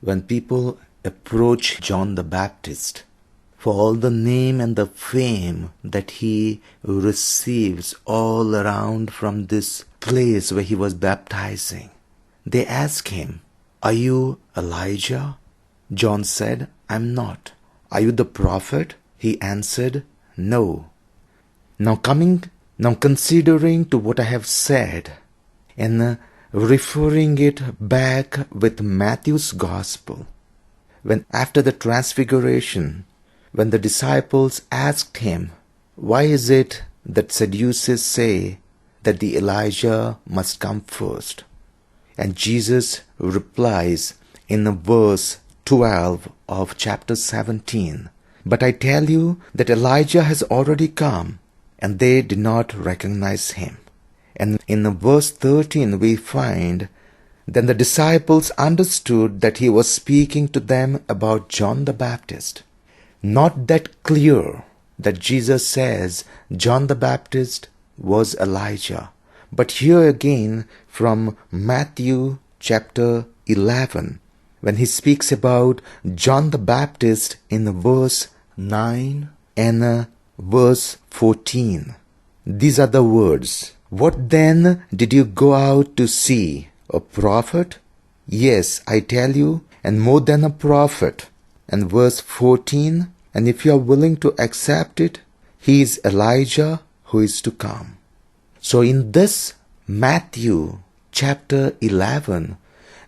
When people approach John the Baptist, for all the name and the fame that he receives all around from this place where he was baptizing, they ask him, "Are you Elijah?" John said, "I'm not." "Are you the prophet?" He answered, "No." Now considering to what I have said and referring it back with Matthew's Gospel, when after the transfiguration, when the disciples asked him, "Why is it that Sadducees say that the Elijah must come first?" And Jesus replies in verse 12 of chapter 17, "But I tell you that Elijah has already come, and they did not recognize him." And in verse 13 we find, "Then the disciples understood that he was speaking to them about John the Baptist." Not that clear that Jesus says John the Baptist was Elijah. But here again from Matthew chapter 11, when he speaks about John the Baptist in verse 9 and verse 14. These are the words. "What then did you go out to see? A prophet? Yes, I tell you, and more than a prophet." And verse 14, "And if you are willing to accept it, he is Elijah who is to come." So in this Matthew chapter 11,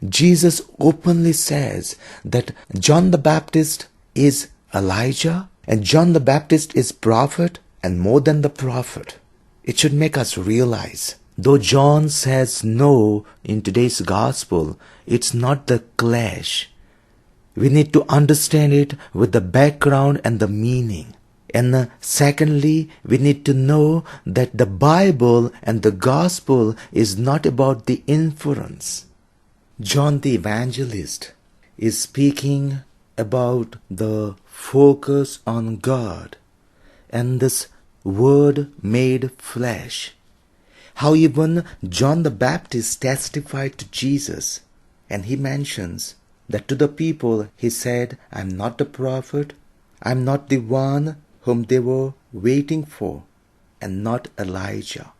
Jesus openly says that John the Baptist is Elijah and John the Baptist is prophet and more than the prophet. It should make us realize, though John says no in today's gospel, it's not the clash. We need to understand it with the background and the meaning. And secondly, we need to know that the Bible and the gospel is not about the inference. John the Evangelist is speaking about the focus on God and this Word made flesh. How even John the Baptist testified to Jesus, and he mentions that to the people he said, "I'm not the prophet, I'm not the one whom they were waiting for, and not Elijah."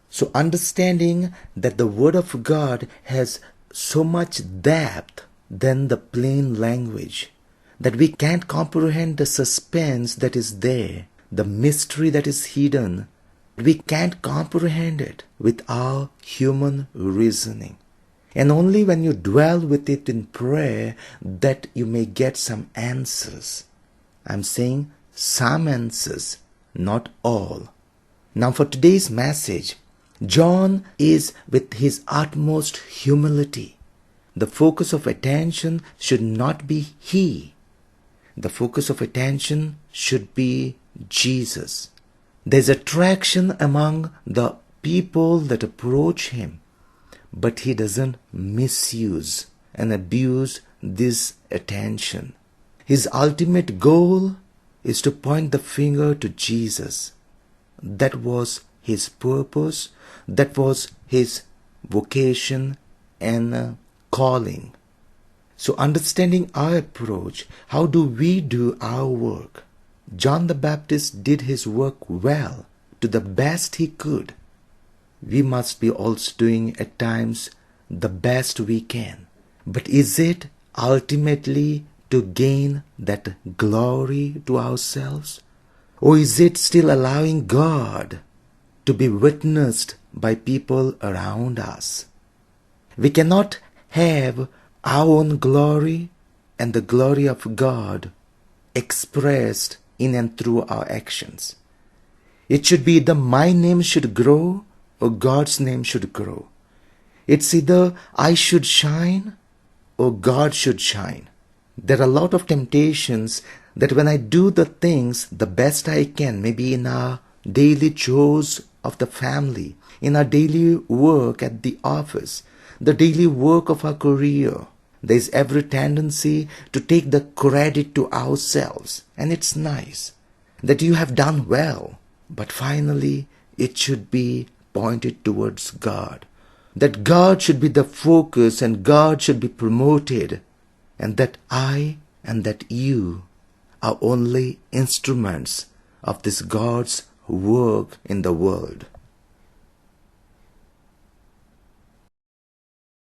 So understanding that the Word of God has so much depth than the plain language, that we can't comprehend the suspense that is there, the mystery that is hidden. We can't comprehend it with our human reasoning. And only when you dwell with it in prayer that you may get some answers. I'm saying some answers, not all. Now for today's message, John is with his utmost humility. The focus of attention should not be he. The focus of attention should be Jesus. There's attraction among the people that approach him, but he doesn't misuse and abuse this attention. His ultimate goal is to point the finger to Jesus. That was his purpose, that was his vocation and calling. So understanding our approach, how do we do our work? John the Baptist did his work well, to the best he could. We must be also doing at times the best we can. But is it ultimately to gain that glory to ourselves? Or is it still allowing God to be witnessed by people around us? We cannot have our own glory and the glory of God expressed in and through our actions. It should be either my name should grow or God's name should grow. It's either I should shine or God should shine. There are a lot of temptations that when I do the things the best I can, maybe in our daily chores of the family, in our daily work at the office, the daily work of our career, there is every tendency to take the credit to ourselves. And it's nice that you have done well, but finally it should be pointed towards God. That God should be the focus and God should be promoted. and that I and that you are only instruments of this God's work in the world.